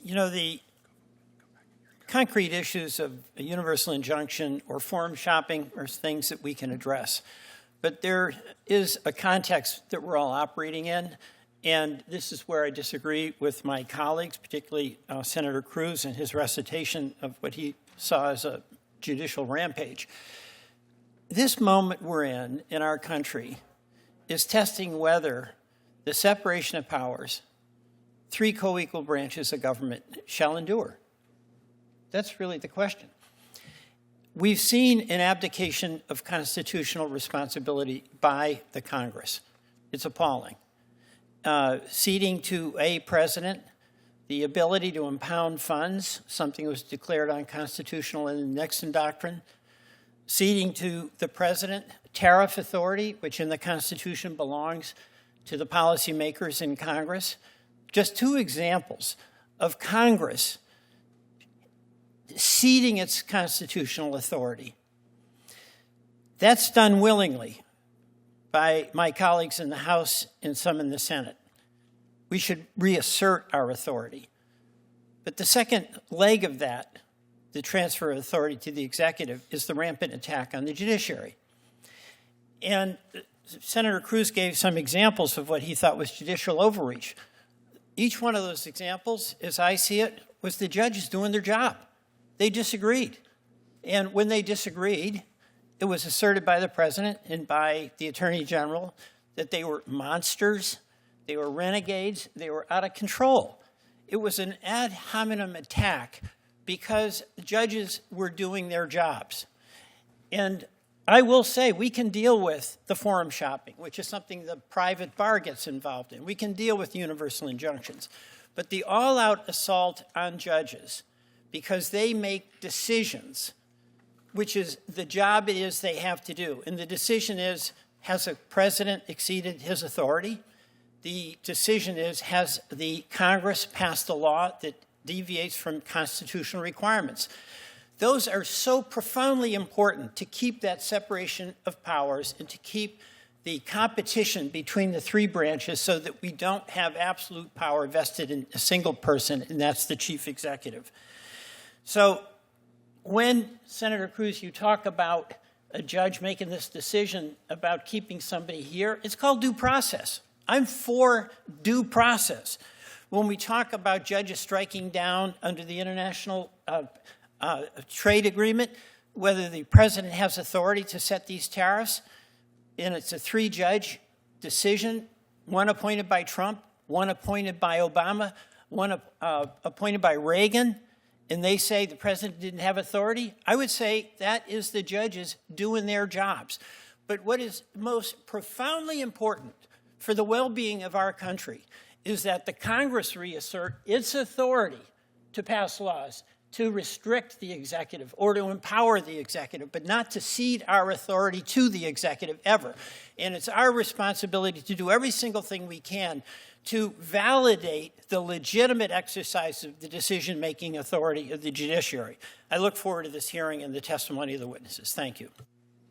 You know, the concrete issues of a universal injunction or forum shopping are things that we can address. But there is a context that we're all operating in, and this is where I disagree with my colleagues, particularly Senator Cruz and his recitation of what he saw as a judicial rampage. This moment we're in our country is testing whether the separation of powers, three co-equal branches of government, shall endure. That's really the question. We've seen an abdication of constitutional responsibility by the Congress. It's appalling. Ceding to a president the ability to impound funds, something that was declared unconstitutional in the Nixon Doctrine. Ceding to the president tariff authority, which in the Constitution belongs to the policymakers in Congress. Just two examples of Congress ceding its constitutional authority. That's done willingly by my colleagues in the House and some in the Senate. We should reassert our authority. But the second leg of that, the transfer of authority to the executive, is the rampant attack on the judiciary. And Senator Cruz gave some examples of what he thought was judicial overreach. Each one of those examples, as I see it, was the judges doing their job. They disagreed. And when they disagreed, it was asserted by the president and by the attorney general that they were monsters, they were renegades, they were out of control. It was an ad hominem attack because the judges were doing their jobs. And I will say we can deal with the forum shopping, which is something the private bar gets involved in. We can deal with universal injunctions. But the all-out assault on judges, because they make decisions, which is the job it is they have to do. And the decision is, has a president exceeded his authority? The decision is, has the Congress passed a law that deviates from constitutional requirements? Those are so profoundly important to keep that separation of powers and to keep the competition between the three branches so that we don't have absolute power vested in a single person, and that's the chief executive. So when, Senator Cruz, you talk about a judge making this decision about keeping somebody here, it's called due process. I'm for due process. When we talk about judges striking down under the international trade agreement, whether the president has authority to set these tariffs, and it's a three-judge decision, one appointed by Trump, one appointed by Obama, one appointed by Reagan, and they say the president didn't have authority, I would say that is the judges doing their jobs. But what is most profoundly important for the well-being of our country is that the Congress reassert its authority to pass laws, to restrict the executive or to empower the executive, but not to cede our authority to the executive ever. And it's our responsibility to do every single thing we can to validate the legitimate exercise of the decision-making authority of the judiciary. I look forward to this hearing and the testimony of the witnesses. Thank you.